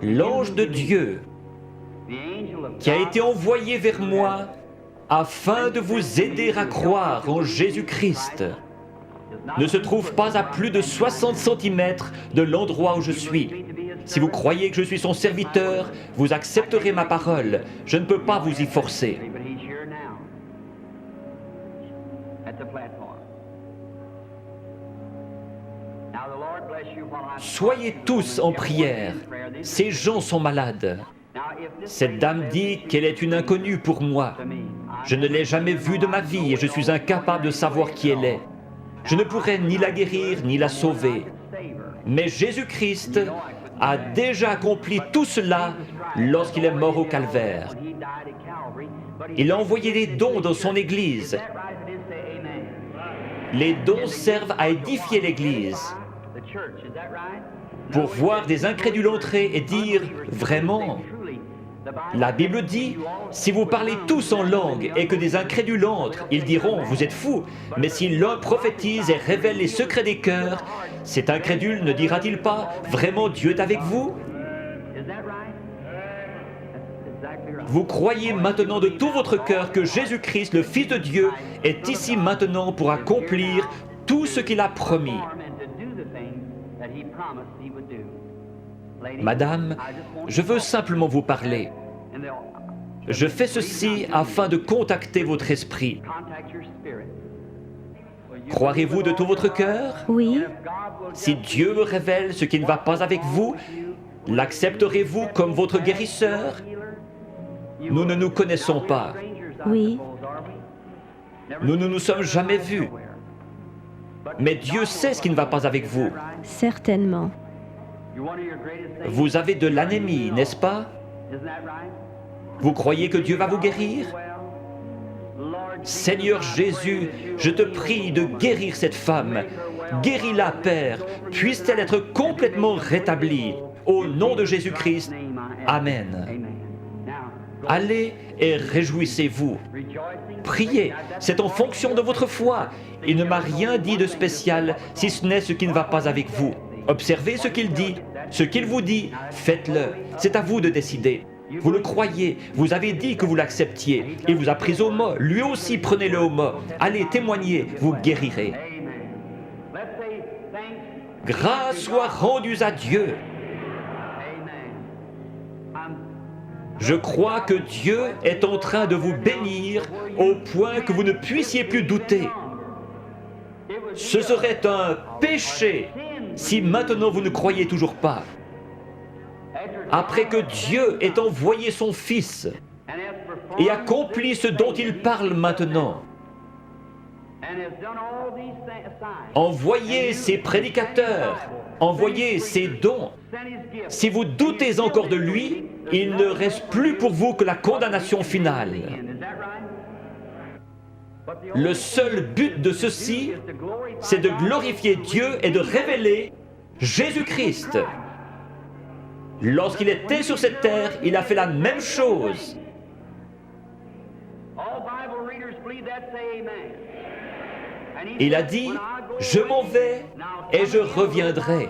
L'ange de Dieu qui a été envoyé vers moi afin de vous aider à croire en Jésus-Christ ne se trouve pas à plus de 60 cm de l'endroit où je suis. Si vous croyez que je suis son serviteur, vous accepterez ma parole. Je ne peux pas vous y forcer. Soyez tous en prière. Ces gens sont malades. Cette dame dit qu'elle est une inconnue pour moi. Je ne l'ai jamais vue de ma vie et je suis incapable de savoir qui elle est. Je ne pourrais ni la guérir ni la sauver. Mais Jésus-Christ a déjà accompli tout cela lorsqu'il est mort au calvaire. Il a envoyé des dons dans son Église. Les dons servent à édifier l'Église. Pour voir des incrédules entrer et dire « Vraiment ?» La Bible dit, si vous parlez tous en langue et que des incrédules entrent, ils diront, vous êtes fous. Mais si l'un prophétise et révèle les secrets des cœurs, cet incrédule ne dira-t-il pas, vraiment Dieu est avec vous? Vous croyez maintenant de tout votre cœur que Jésus-Christ, le Fils de Dieu, est ici maintenant pour accomplir tout ce qu'il a promis. Madame, je veux simplement vous parler. Je fais ceci afin de contacter votre esprit. Croirez-vous de tout votre cœur? Oui. Si Dieu me révèle ce qui ne va pas avec vous, l'accepterez-vous comme votre guérisseur? Nous ne nous connaissons pas. Oui. Nous ne nous sommes jamais vus. Mais Dieu sait ce qui ne va pas avec vous. Certainement. Vous avez de l'anémie, n'est-ce pas? Vous croyez que Dieu va vous guérir? Seigneur Jésus, je te prie de guérir cette femme. Guéris-la, Père. Puisse-t-elle être complètement rétablie. Au nom de Jésus-Christ. Amen. Allez et réjouissez-vous. Priez, c'est en fonction de votre foi. Il ne m'a rien dit de spécial, si ce n'est ce qui ne va pas avec vous. Observez ce qu'il dit. Ce qu'il vous dit, faites-le. C'est à vous de décider. Vous le croyez, vous avez dit que vous l'acceptiez. Il vous a pris au mot, lui aussi prenez-le au mot. Allez, témoignez, vous guérirez. Grâce soit rendue à Dieu. Je crois que Dieu est en train de vous bénir au point que vous ne puissiez plus douter. Ce serait un péché si maintenant vous ne croyez toujours pas. Après que Dieu ait envoyé son Fils et accompli ce dont il parle maintenant, envoyez ses prédicateurs, envoyez ses dons. Si vous doutez encore de lui, il ne reste plus pour vous que la condamnation finale. Le seul but de ceci, c'est de glorifier Dieu et de révéler Jésus-Christ. Lorsqu'il était sur cette terre, il a fait la même chose. Il a dit, je m'en vais et je reviendrai.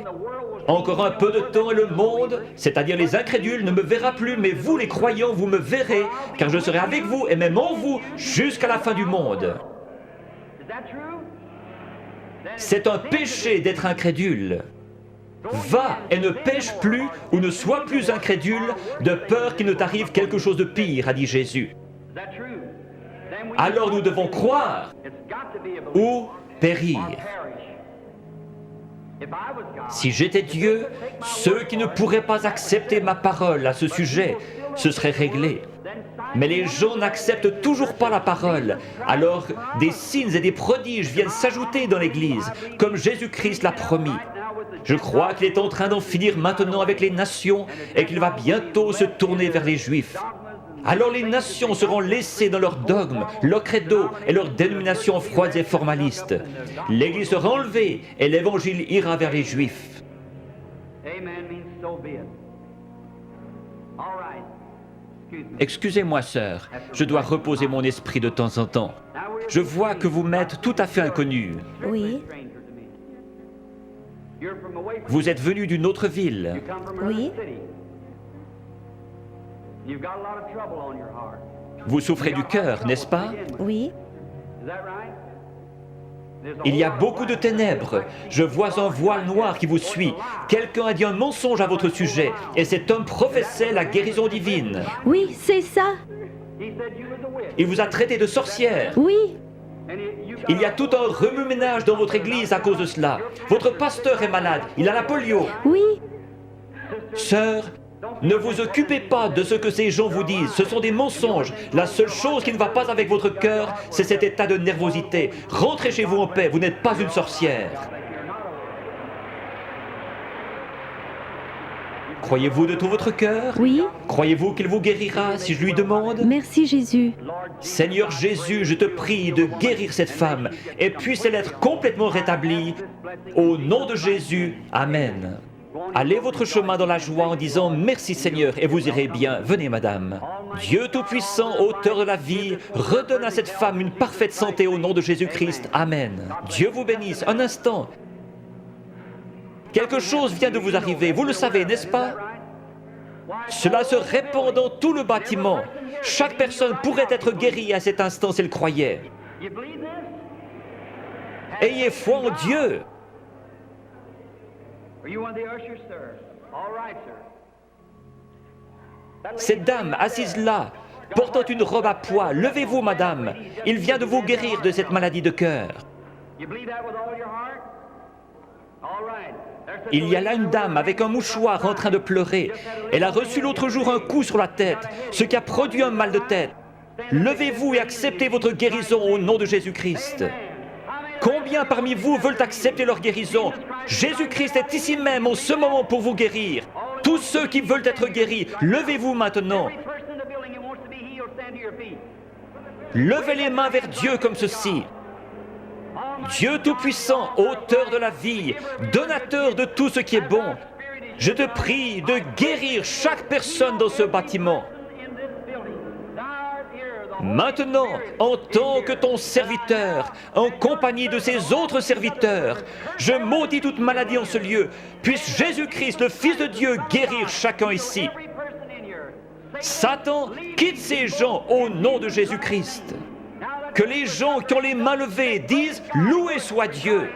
Encore un peu de temps et le monde, c'est-à-dire les incrédules, ne me verra plus, mais vous les croyants, vous me verrez, car je serai avec vous et même en vous jusqu'à la fin du monde. C'est un péché d'être incrédule. Va et ne pêche plus ou ne sois plus incrédule de peur qu'il ne t'arrive quelque chose de pire, a dit Jésus. Alors nous devons croire ou périr. Si j'étais Dieu, ceux qui ne pourraient pas accepter ma parole à ce sujet, ce serait réglé. Mais les gens n'acceptent toujours pas la parole. Alors des signes et des prodiges viennent s'ajouter dans l'Église, comme Jésus-Christ l'a promis. Je crois qu'il est en train d'en finir maintenant avec les nations et qu'il va bientôt se tourner vers les Juifs. Alors les nations seront laissées dans leurs dogmes, leurs credos et leurs dénominations froides et formalistes. L'Église sera enlevée et l'Évangile ira vers les Juifs. Excusez-moi, sœur, je dois reposer mon esprit de temps en temps. Je vois que vous m'êtes tout à fait inconnu. Oui. Vous êtes venu d'une autre ville. Oui. Vous souffrez du cœur, n'est-ce pas? Oui. Il y a beaucoup de ténèbres. Je vois un voile noir qui vous suit. Quelqu'un a dit un mensonge à votre sujet, et cet homme professait la guérison divine. Oui, c'est ça. Il vous a traité de sorcière. Oui. Il y a tout un remue-ménage dans votre église à cause de cela. Votre pasteur est malade, il a la polio. Oui. Sœur, ne vous occupez pas de ce que ces gens vous disent, ce sont des mensonges. La seule chose qui ne va pas avec votre cœur, c'est cet état de nervosité. Rentrez chez vous en paix, vous n'êtes pas une sorcière. Croyez-vous de tout votre cœur? Oui. Croyez-vous qu'il vous guérira si je lui demande? Merci Jésus. Seigneur Jésus, je te prie de guérir cette femme et puisse-elle être complètement rétablie. Au nom de Jésus, Amen. Allez votre chemin dans la joie en disant « Merci Seigneur » et vous irez bien. Venez madame. Dieu Tout-Puissant, auteur de la vie, redonne à cette femme une parfaite santé au nom de Jésus-Christ. Amen. Dieu vous bénisse. Un instant. Quelque chose vient de vous arriver, vous le savez, n'est-ce pas? Cela se répand dans tout le bâtiment. Chaque personne pourrait être guérie à cet instant s'il croyait. Ayez foi en Dieu. Cette dame assise là, portant une robe à pois, levez-vous madame, il vient de vous guérir de cette maladie de cœur. Il y a là une dame avec un mouchoir en train de pleurer. Elle a reçu l'autre jour un coup sur la tête, ce qui a produit un mal de tête. Levez-vous et acceptez votre guérison au nom de Jésus-Christ. Combien parmi vous veulent accepter leur guérison? Jésus-Christ est ici même en ce moment pour vous guérir. Tous ceux qui veulent être guéris, levez-vous maintenant. Levez les mains vers Dieu comme ceci. Dieu Tout-Puissant, auteur de la vie, donateur de tout ce qui est bon, je te prie de guérir chaque personne dans ce bâtiment. Maintenant, en tant que ton serviteur, en compagnie de ces autres serviteurs, je maudis toute maladie en ce lieu. Puisse Jésus-Christ, le Fils de Dieu, guérir chacun ici. Satan, quitte ces gens au nom de Jésus-Christ. Que les gens qui ont les mains levées disent « Loué soit Dieu ».